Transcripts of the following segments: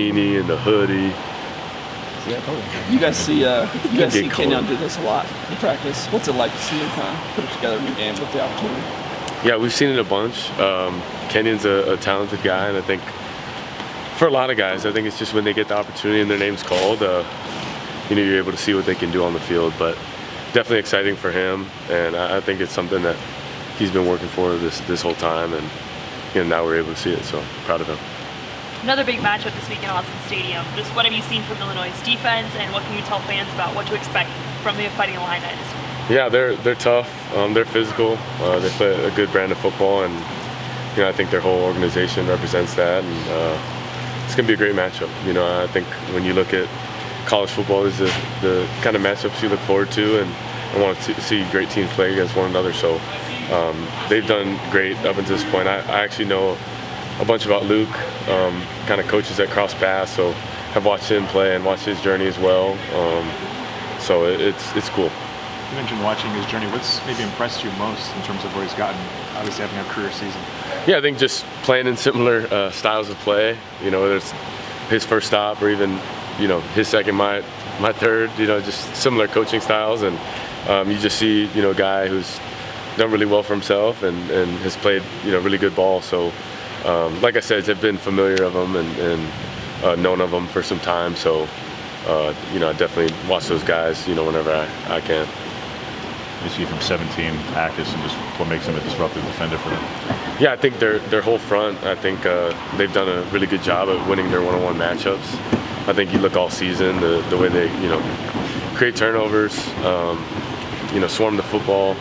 beanie and the hoodie. You guys see Kenyon do this a lot in practice. What's it like to see him kind of put it together in the game with the opportunity? Yeah, we've seen it a bunch. Kenyon's a talented guy, and I think for a lot of guys, I think it's just when they get the opportunity and their name's called, you're able to see what they can do on the field. But definitely exciting for him, and I think it's something that he's been working for this whole time, and now we're able to see it. So proud of him. Another big matchup this week in Autzen Stadium. Just what have you seen from Illinois' defense, and what can you tell fans about what to expect from the Fighting Illini this week? Yeah, they're tough. They're physical. They play a good brand of football, and I think their whole organization represents that. And it's gonna be a great matchup. I think when you look at college football, is the kind of matchups you look forward to, and I want to see great teams play against one another. So they've done great up until this point. I actually know a bunch about Luke, kind of coaches at Cross Paths, so have watched him play and watched his journey as well. So it's cool. You mentioned watching his journey. What's maybe impressed you most in terms of where he's gotten, obviously having a career season? Yeah, I think just playing in similar styles of play, whether it's his first stop or even, his second, my third, just similar coaching styles. And you just see, a guy who's done really well for himself and has played, really good ball. So, like I said, I've been familiar of him and known of him for some time. So, I definitely watch those guys, whenever I can. You see from 17 active, and just what makes him a disruptive defender for them? Yeah, I think their whole front, I think they've done a really good job of winning their one-on-one matchups. I think you look all season, the way they, create turnovers, swarm the football,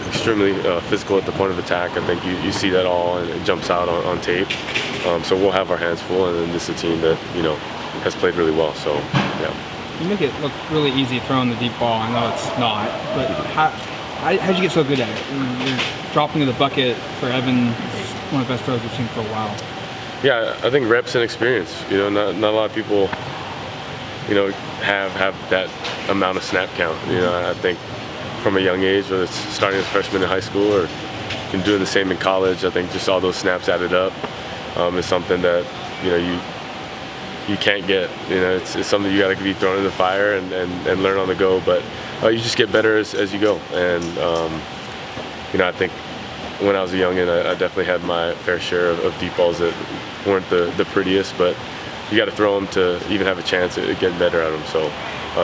extremely physical at the point of attack. I think you see that all, and it jumps out on tape. So we'll have our hands full, and then this is a team that, has played really well, so, yeah. You make it look really easy throwing the deep ball. I know it's not, but how'd you get so good at it? You're dropping in the bucket for Evan, one of the best throws we've seen for a while. Yeah, I think reps and experience. Not a lot of people, have that amount of snap count. I think from a young age, whether it's starting as a freshman in high school or doing the same in college, I think just all those snaps added up is something that, you can't get. It's something you got to be thrown in the fire and learn on the go. But you just get better as you go. And I think when I was a youngin', I definitely had my fair share of deep balls that weren't the prettiest, but you got to throw them to even have a chance at getting better at them. So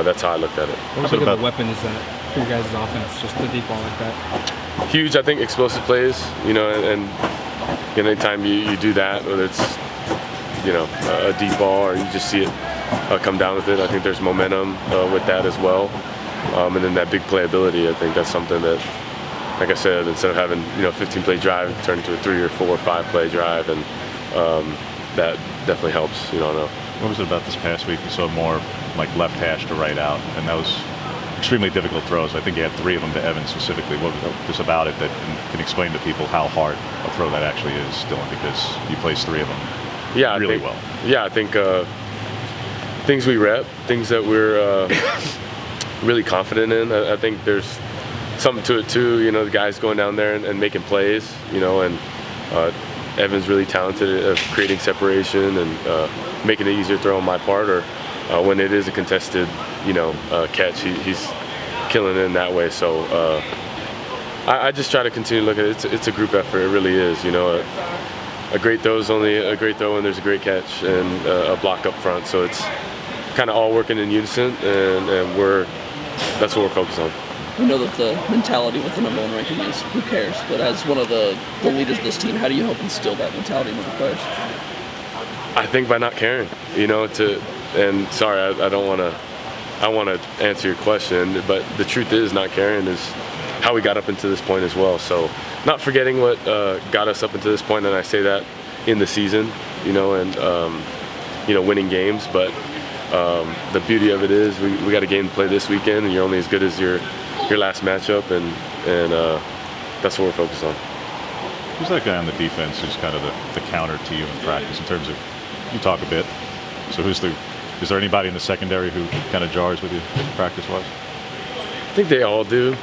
that's how I looked at it. How big of a weapon is that for your guys' offense, just the deep ball like that? Huge. I think explosive plays. And anytime you do that, whether it's a deep ball, or you just see it come down with it. I think there's momentum with that as well. And then that big playability, I think that's something that, like I said, instead of having 15-play drive, it turned into a 3 or 4 or 5-play drive, and that definitely helps. What was it about this past week? You saw more like left hash to right out, and that was extremely difficult throws. I think you had 3 of them to Evan specifically. What was this about it that can explain to people how hard a throw that actually is, Dillon, because you placed 3 of them? Yeah, really well. Yeah, I think things we rep, things that we're really confident in. I think there's something to it too. The guys going down there and making plays. And Evan's really talented at creating separation and making it easier to throw on my part. Or when it is a contested, catch, he's killing it in that way. So I just try to continue to look at it. It's a group effort. It really is. A great throw is only a great throw when there's a great catch and a block up front. So it's kind of all working in unison, and that's what we're focused on. We know that the mentality with the number 1 ranking is who cares, but as one of the leaders of this team, how do you help instill that mentality in the players? I think by not caring, and sorry, I want to answer your question, but the truth is not caring is how we got up into this point as well. So not forgetting what got us up into this point, and I say that in the season, and winning games. But the beauty of it is we got a game to play this weekend, and you're only as good as your last matchup, and that's what we're focused on. Who's that guy on the defense who's kind of the counter to you in practice in terms of, you talk a bit, so is there anybody in the secondary who kind of jars with you practice-wise? I think they all do.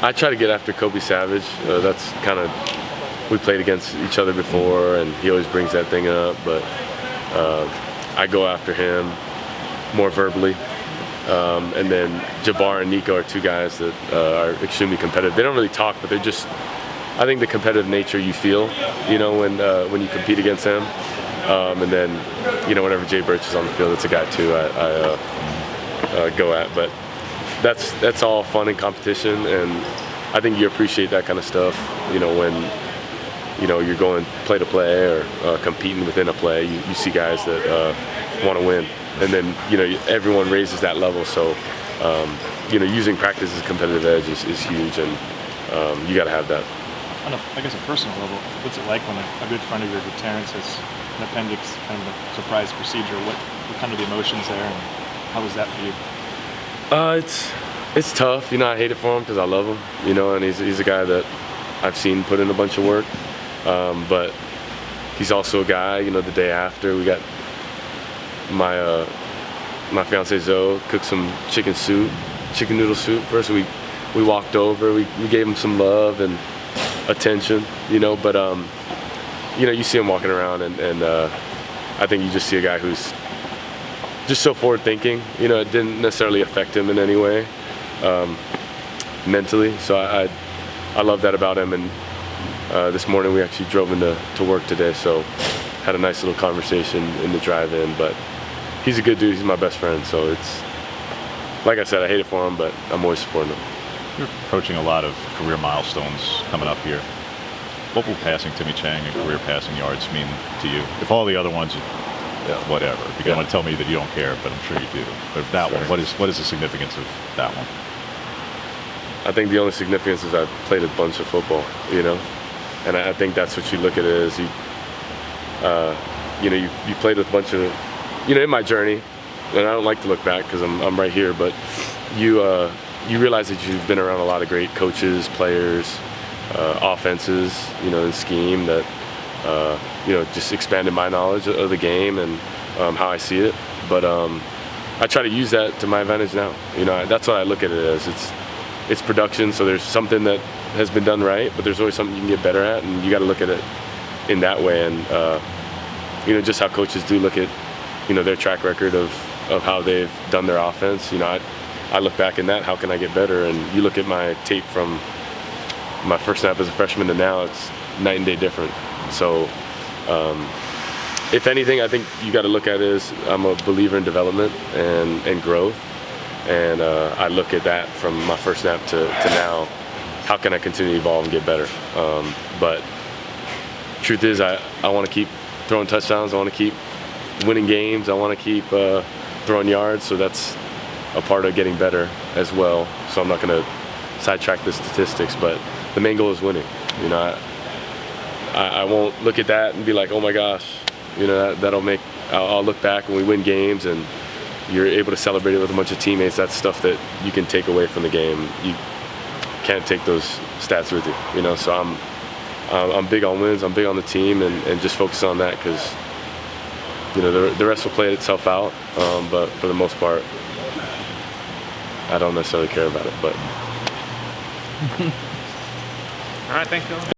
I try to get after Kobe Savage. That's kind of, we played against each other before, and he always brings that thing up. But I go after him more verbally. And then Jabbar and Nico are two guys that are extremely competitive. They don't really talk, but they're just, I think the competitive nature you feel, when you compete against them. And then, whenever Jay Birch is on the field, it's a guy too I go at. But that's all fun and competition, and I think you appreciate that kind of stuff, when you're going play to play or competing within a play. You see guys that want to win. And then, everyone raises that level. So, using practice as a competitive edge is huge, and you got to have that. On I guess a personal level, what's it like when a good friend of yours, Terrence, has an appendix, kind of a surprise procedure? What kind of the emotions there, and how was that for you? It's tough. I hate it for him because I love him. And he's a guy that I've seen put in a bunch of work. But he's also a guy. The day after we got. My fiance Zoe cooked some chicken noodle soup. First we walked over, we gave him some love and attention, but you see him walking around, and I think you just see a guy who's just so forward thinking. It didn't necessarily affect him in any way mentally, so I love that about him. And this morning we actually drove into work today, so had a nice little conversation in the drive-in. But he's a good dude. He's my best friend. So it's, like I said, I hate it for him, but I'm always supporting him. You're approaching a lot of career milestones coming up here. What will passing Timmy Chang and career passing yards mean to you? If all the other ones, whatever. You're going to tell me that you don't care, but I'm sure you do. But that one, what is the significance of that one? I think the only significance is I've played a bunch of football, and I think that's what you look at it as. You played with a bunch of, in my journey, and I don't like to look back because I'm right here, but you realize that you've been around a lot of great coaches, players, offenses, in scheme that, just expanded my knowledge of the game and how I see it. But I try to use that to my advantage now. That's what I look at it as. It's production, so there's something that has been done right, but there's always something you can get better at, and you got to look at it in that way. And just how coaches do look at their track record of how they've done their offense. I look back in that, how can I get better? And you look at my tape from my first snap as a freshman to now, it's night and day different. So if anything, I think you got to look at it as I'm a believer in development and growth. And I look at that from my first snap to now, how can I continue to evolve and get better? But truth is, I want to keep throwing touchdowns. I want to keep winning games. I want to keep throwing yards. So that's a part of getting better as well. So I'm not going to sidetrack the statistics, but the main goal is winning. I won't look at that and be like, oh my gosh, that'll make. I'll look back when we win games and you're able to celebrate it with a bunch of teammates. That's stuff that you can take away from the game. You can't take those stats with you. So I'm big on wins. I'm big on the team and just focus on that because the rest will play itself out. But for the most part, I don't necessarily care about it. But all right, thanks, Dylan.